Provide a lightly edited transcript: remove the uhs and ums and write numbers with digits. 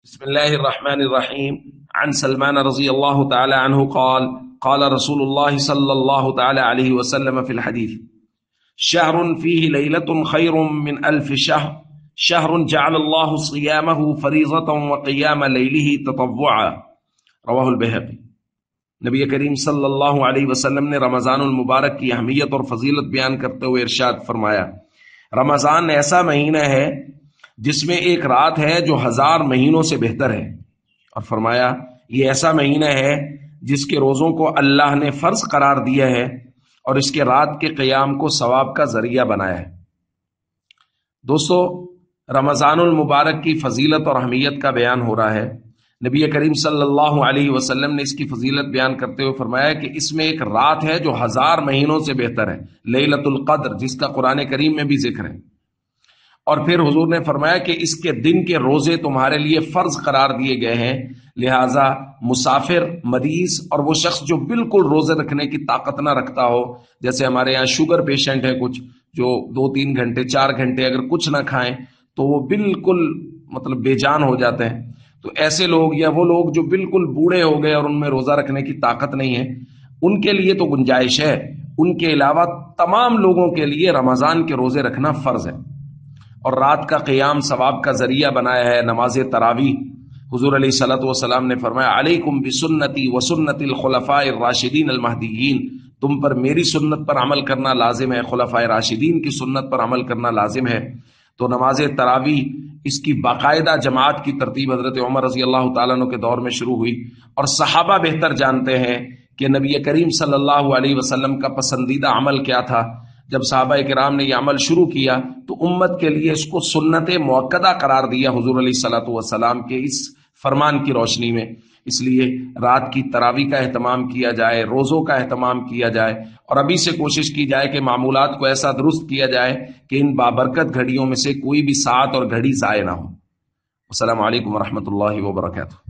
بسم الله الرحمن الرحيم. عن سلمان رضي الله تعالى عنه قال قال رسول الله صلى الله تعالى عليه وسلم في الحديث: شهر فيه ليلة خير من 1000 شهر، شهر جعل الله صيامه فريضة وقيام ليله تطوعا. رواہ البیہقی۔ نبی کریم صلی اللہ علیہ وسلم نے رمضان المبارک کی اہمیت اور فضیلت بیان کرتے ہوئے ارشاد فرمایا، رمضان ایسا مہینہ ہے جس میں ایک رات ہے جو 1000 مہینوں سے بہتر ہے، اور فرمایا یہ ایسا مہینہ ہے جس کے روزوں کو اللہ نے فرض قرار دیا ہے اور اس کے رات کے قیام کو ثواب کا ذریعہ بنایا ہے۔ دوستو، رمضان المبارک کی فضیلت اور اہمیت کا بیان ہو رہا ہے۔ نبی کریم صلی اللہ علیہ وسلم نے اس کی فضیلت بیان کرتے ہوئے فرمایا کہ اس میں ایک رات ہے جو 1000 مہینوں سے بہتر ہے، لیلۃ القدر، جس کا قرآن کریم میں بھی ذکر ہے۔ اور پھر حضور نے فرمایا کہ اس کے دن کے روزے تمہارے لیے فرض قرار دیے گئے ہیں، لہٰذا مسافر، مریض اور وہ شخص جو بالکل روزے رکھنے کی طاقت نہ رکھتا ہو، جیسے ہمارے یہاں شوگر پیشنٹ ہے کچھ، جو 2-3 گھنٹے 4 گھنٹے اگر کچھ نہ کھائیں تو وہ بالکل بے جان ہو جاتے ہیں، تو ایسے لوگ یا وہ لوگ جو بالکل بوڑھے ہو گئے اور ان میں روزہ رکھنے کی طاقت نہیں ہے، ان کے لیے تو گنجائش ہے۔ ان کے علاوہ تمام لوگوں کے لیے رمضان کے روزے رکھنا فرض ہے، اور رات کا قیام ثواب کا ذریعہ بنایا ہے نماز تراویح۔ حضور علیہ الصلوۃ والسلام نے فرمایا، علیکم بسنتی وسنت الخلفاء الراشدین المہدیین، تم پر میری سنت پر عمل کرنا لازم ہے، خلفاء راشدین کی سنت پر عمل کرنا لازم ہے۔ تو نماز تراویح اس کی باقاعدہ جماعت کی ترتیب حضرت عمر رضی اللہ تعالیٰ عنہ کے دور میں شروع ہوئی، اور صحابہ بہتر جانتے ہیں کہ نبی کریم صلی اللہ علیہ وسلم کا پسندیدہ عمل کیا تھا۔ جب صحابہ کرام نے یہ عمل شروع کیا تو امت کے لیے اس کو سنت مؤکدہ قرار دیا حضور علیہ الصلوۃ والسلام کے اس فرمان کی روشنی میں۔ اس لیے رات کی تراویح کا اہتمام کیا جائے، روزوں کا اہتمام کیا جائے، اور ابھی سے کوشش کی جائے کہ معمولات کو ایسا درست کیا جائے کہ ان بابرکت گھڑیوں میں سے کوئی بھی ساعت اور گھڑی ضائع نہ ہو۔ السلام علیکم ورحمۃ اللہ وبرکاتہ۔